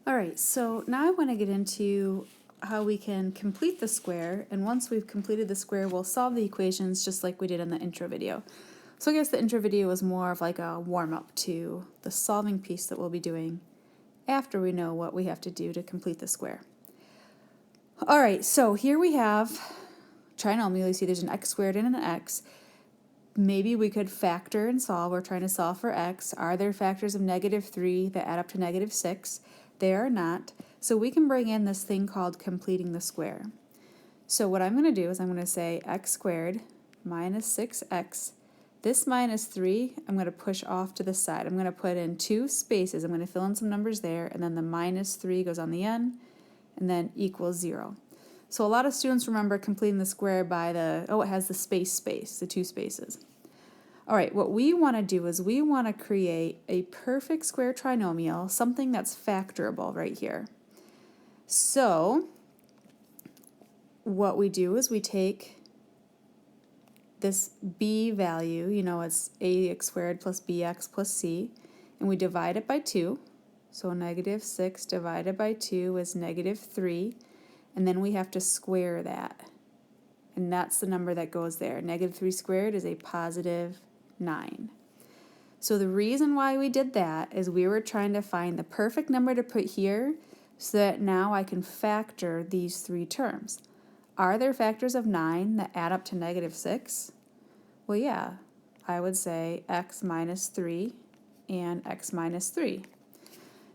All right, so now I want to get into how we can complete the square, and once we've completed the square, we'll solve the equations just like we did in the intro video. So I guess the intro video was more of like a warm-up to the solving piece that we'll be doing after we know what we have to do to complete the square. All right, so here we have trinomial. You see there's an x squared and an x. Maybe we could factor and solve. We're trying to solve for x. Are there factors of -3 that add up to -6? They are not. So we can bring in this thing called completing the square. So what I'm going to do is I'm going to say x squared minus 6x. This minus 3, I'm going to push off to the side. I'm going to put in 2 spaces. I'm going to fill in some numbers there, and then the minus 3 goes on the end, and then equals 0. So a lot of students remember completing the square by the, it has the space, the 2 spaces. All right, what we want to do is we want to create a perfect square trinomial, something that's factorable right here. So what we do is we take this b value, it's ax squared plus bx plus c, and we divide it by 2. So -6 divided by 2 is -3, and then we have to square that. And that's the number that goes there. -3 squared is a positive 9. So the reason why we did that is we were trying to find the perfect number to put here so that now I can factor these 3 terms. Are there factors of 9 that add up to -6? Well, yeah, I would say x minus 3 and x minus 3.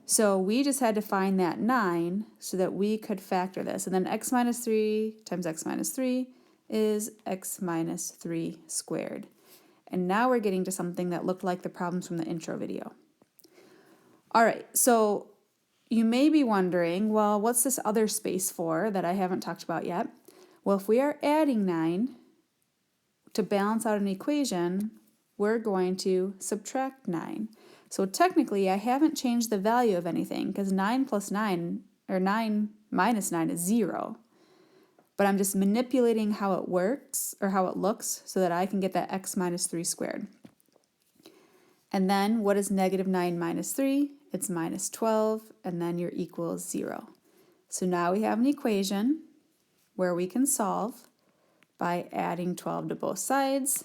So we just had to find that 9 so that we could factor this. And then x minus 3 times x minus 3 is x minus 3 squared. And now we're getting to something that looked like the problems from the intro video. All right, so you may be wondering, well, what's this other space for that I haven't talked about yet? Well, if we are adding 9 to balance out an equation, we're going to subtract 9. So technically, I haven't changed the value of anything because 9 plus 9, or 9 minus 9 is 0. But I'm just manipulating how it works, or how it looks, so that I can get that x minus 3 squared. And then what is -9 minus 3? It's minus 12, and then your equals 0. So now we have an equation where we can solve by adding 12 to both sides.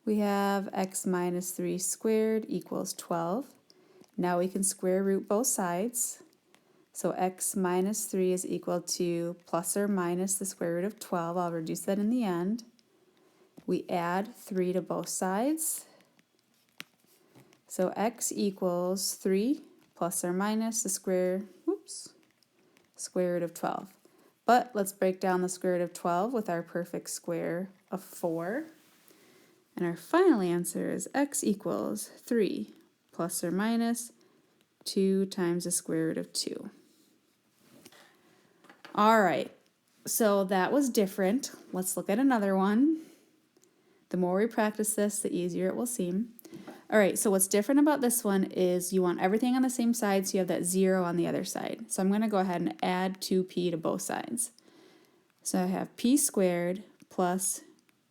We have x minus 3 squared equals 12. Now we can square root both sides. So x minus 3 is equal to plus or minus the square root of 12. I'll reduce that in the end. We add 3 to both sides. So x equals 3 plus or minus the square root of 12. But let's break down the square root of 12 with our perfect square of 4. And our final answer is x equals 3 plus or minus 2 times the square root of 2. All right, so that was different. Let's look at another one. The more we practice this, the easier it will seem. All right, so what's different about this one is you want everything on the same side, so you have that 0 on the other side. So I'm going to go ahead and add 2p to both sides. So I have p squared plus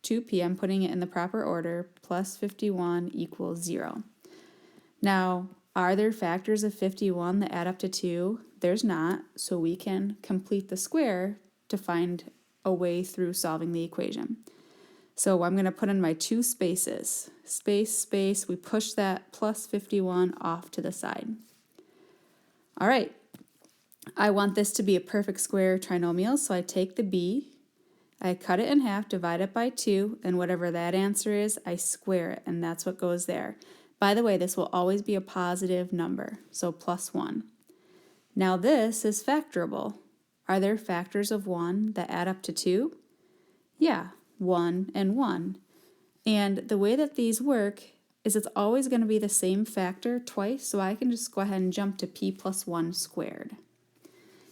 2p, I'm putting it in the proper order, plus 51 equals 0. Now, are there factors of 51 that add up to 2? There's not, so we can complete the square to find a way through solving the equation. So I'm going to put in my 2 spaces. Space, space, we push that plus 51 off to the side. All right, I want this to be a perfect square trinomial, so I take the b, I cut it in half, divide it by 2, and whatever that answer is, I square it, and that's what goes there. By the way, this will always be a positive number, so plus 1. Now this is factorable. Are there factors of 1 that add up to 2? Yeah, 1 and 1. And the way that these work is it's always going to be the same factor twice, so I can just go ahead and jump to p plus 1 squared.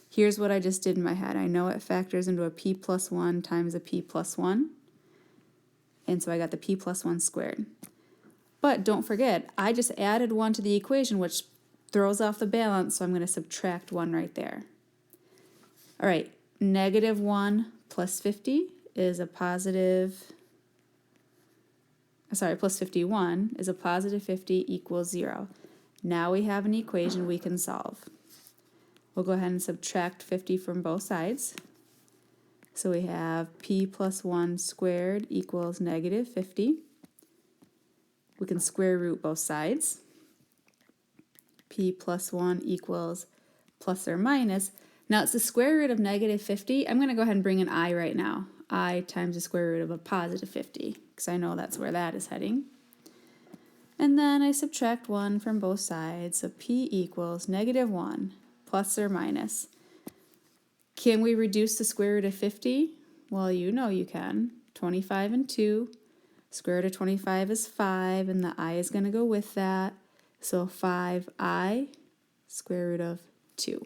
Here's what I just did in my head. I know it factors into a p plus 1 times a p plus 1. And so I got the p plus 1 squared. But don't forget, I just added 1 to the equation, which throws off the balance, so I'm going to subtract 1 right there. All right, -1 plus 50 is a positive, plus 51 is a positive 50 equals 0. Now we have an equation we can solve. We'll go ahead and subtract 50 from both sides. So we have p plus 1 squared equals negative 50. We can square root both sides. P plus 1 equals plus or minus. Now it's the square root of negative 50. I'm going to go ahead and bring an I right now. I times the square root of a positive 50, because I know that's where that is heading. And then I subtract 1 from both sides, so P equals negative 1 plus or minus. Can we reduce the square root of 50? Well, you know you can. 25 and 2. Square root of 25 is 5, and the I is going to go with that. So 5i square root of 2.